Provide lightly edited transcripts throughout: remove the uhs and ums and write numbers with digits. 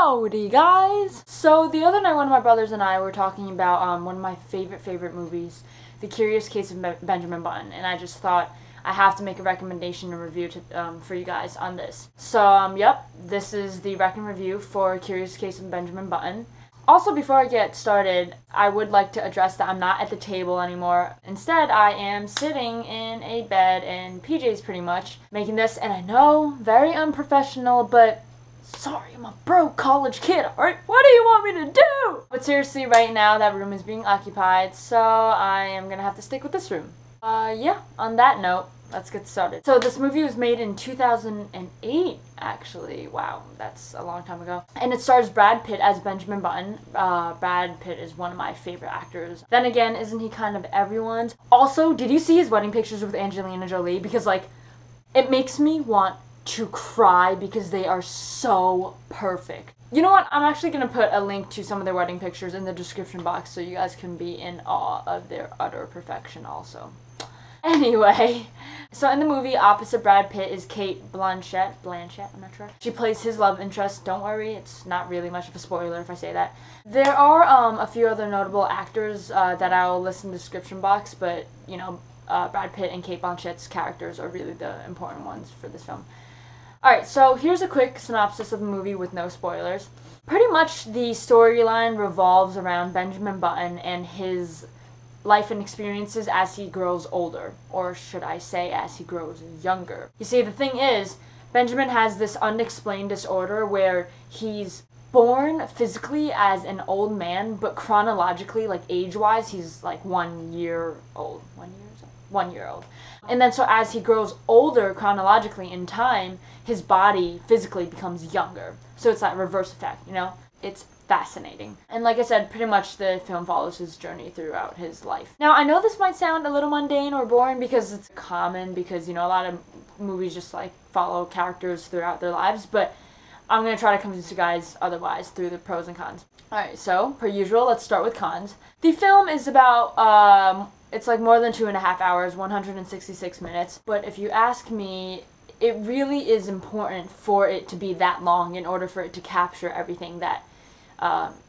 Howdy guys! So the other night one of my brothers and I were talking about one of my favorite movies, The Curious Case of Benjamin Button, and I just thought I have to make a recommendation and review for you guys on this. So yep, this is the rec and review for Curious Case of Benjamin Button. Also, before I get started, I would like to address that I'm not at the table anymore. Instead, I am sitting in a bed in PJs pretty much, making this, and I know, very unprofessional, but sorry, I'm a broke college kid, alright? What do you want me to do? But seriously, right now, that room is being occupied, so I am gonna have to stick with this room. Yeah, on that note, let's get started. So this movie was made in 2008, actually. Wow, that's a long time ago. And it stars Brad Pitt as Benjamin Button. Brad Pitt is one of my favorite actors. Then again, isn't he kind of everyone's? Also, did you see his wedding pictures with Angelina Jolie? Because, like, it makes me want to cry because they are so perfect. You know what? I'm actually going to put a link to some of their wedding pictures in the description box so you guys can be in awe of their utter perfection also. Anyway, so in the movie, opposite Brad Pitt is Cate Blanchett, I'm not sure. She plays his love interest. Don't worry, it's not really much of a spoiler if I say that. There are a few other notable actors that I'll list in the description box, but, you know, Brad Pitt and Cate Blanchett's characters are really the important ones for this film. Alright, so here's a quick synopsis of the movie with no spoilers. Pretty much the storyline revolves around Benjamin Button and his life and experiences as he grows older, or should I say as he grows younger. You see, the thing is, Benjamin has this unexplained disorder where he's born physically as an old man, but chronologically, like age-wise, he's like 1 year old. 1 year old. And then so as he grows older chronologically in time, his body physically becomes younger. So it's that reverse effect, you know? It's fascinating. And like I said, pretty much the film follows his journey throughout his life. Now, I know this might sound a little mundane or boring because it's common, because, you know, a lot of movies just like follow characters throughout their lives, but I'm going to try to convince you guys otherwise through the pros and cons. Alright, so, per usual, let's start with cons. The film is about, it's like more than 2.5 hours, 166 minutes, but if you ask me, it really is important for it to be that long in order for it to capture everything that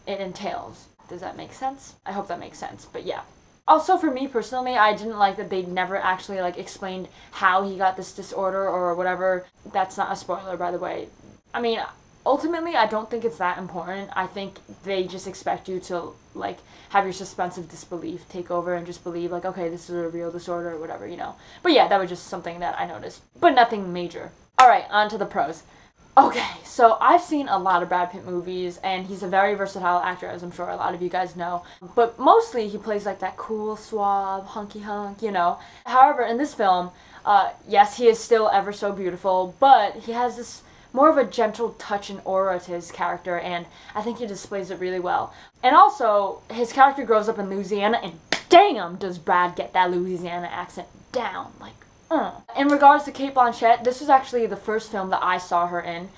it entails. Does that make sense? I hope that makes sense, but yeah. Also, for me personally, I didn't like that they never actually like explained how he got this disorder or whatever. That's not a spoiler, by the way. I mean, ultimately, I don't think it's that important. I think they just expect you to, like, have your suspense of disbelief take over and just believe, like, okay, this is a real disorder or whatever, you know. But yeah, that was just something that I noticed. But nothing major. Alright, on to the pros. Okay, so I've seen a lot of Brad Pitt movies, and he's a very versatile actor, as I'm sure a lot of you guys know. But mostly, he plays, like, that cool, suave, hunky-hunk, you know. However, in this film, yes, he is still ever so beautiful, but he has this more of a gentle touch and aura to his character, and I think he displays it really well. And also, his character grows up in Louisiana, and damn does Brad get that Louisiana accent down, like, In regards to Cate Blanchett, this was actually the first film that I saw her in,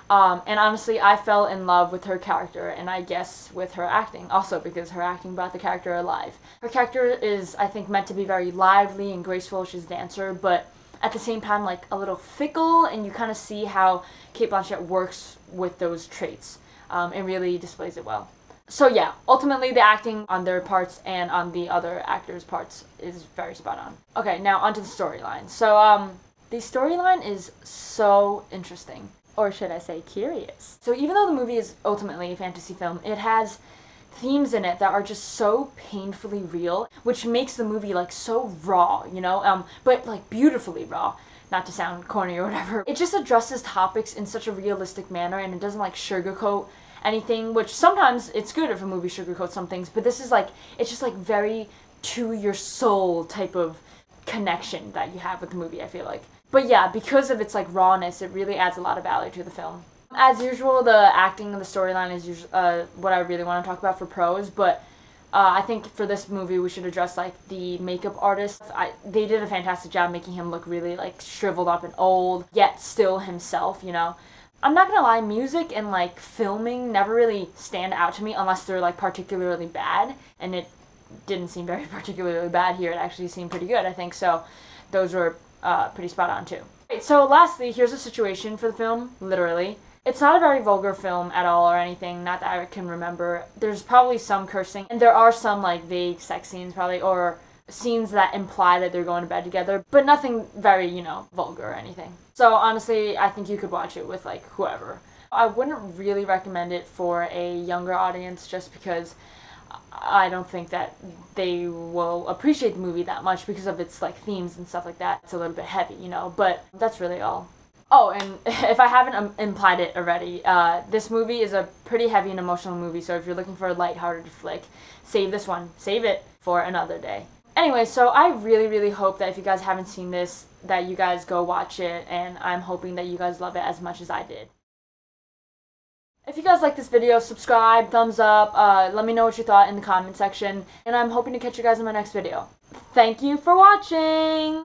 and honestly, I fell in love with her character, and I guess with her acting, also because her acting brought the character alive. Her character is, I think, meant to be very lively and graceful. She's a dancer, but at the same time, like, a little fickle, and you kind of see how Cate Blanchett works with those traits, and really displays it well. So yeah, ultimately the acting on their parts and on the other actors' parts is very spot on. Okay, now onto the storyline. So, the storyline is so interesting. Or should I say curious. So even though the movie is ultimately a fantasy film, it has themes in it that are just so painfully real, which makes the movie, like, so raw, you know, but, like, beautifully raw, not to sound corny or whatever. It just addresses topics in such a realistic manner, and it doesn't, like, sugarcoat anything, which sometimes it's good if a movie sugarcoats some things, but this is, like, it's just, like, very to your soul type of connection that you have with the movie, I feel like. But yeah, because of its, like, rawness, it really adds a lot of value to the film. As usual, the acting and the storyline is usually what I really want to talk about for pros, but I think for this movie we should address, like, the makeup artist. They did a fantastic job making him look really, like, shriveled up and old, yet still himself, you know. I'm not gonna lie, music and, like, filming never really stand out to me unless they're, like, particularly bad, and it didn't seem very particularly bad here. It actually seemed pretty good, I think, so those were pretty spot on too. Right, so lastly, here's a situation for the film, literally. It's not a very vulgar film at all or anything, not that I can remember. There's probably some cursing, and there are some like vague sex scenes probably, or scenes that imply that they're going to bed together, but nothing very, vulgar or anything. So honestly, I think you could watch it with like whoever. I wouldn't really recommend it for a younger audience just because I don't think that they will appreciate the movie that much because of its like themes and stuff like that. It's a little bit heavy, but that's really all. Oh, and if I haven't implied it already, this movie is a pretty heavy and emotional movie, so if you're looking for a lighthearted flick, save this one. Save it for another day. Anyway, so I really, really hope that if you guys haven't seen this, that you guys go watch it, and I'm hoping that you guys love it as much as I did. If you guys like this video, subscribe, thumbs up, let me know what you thought in the comment section, and I'm hoping to catch you guys in my next video. Thank you for watching!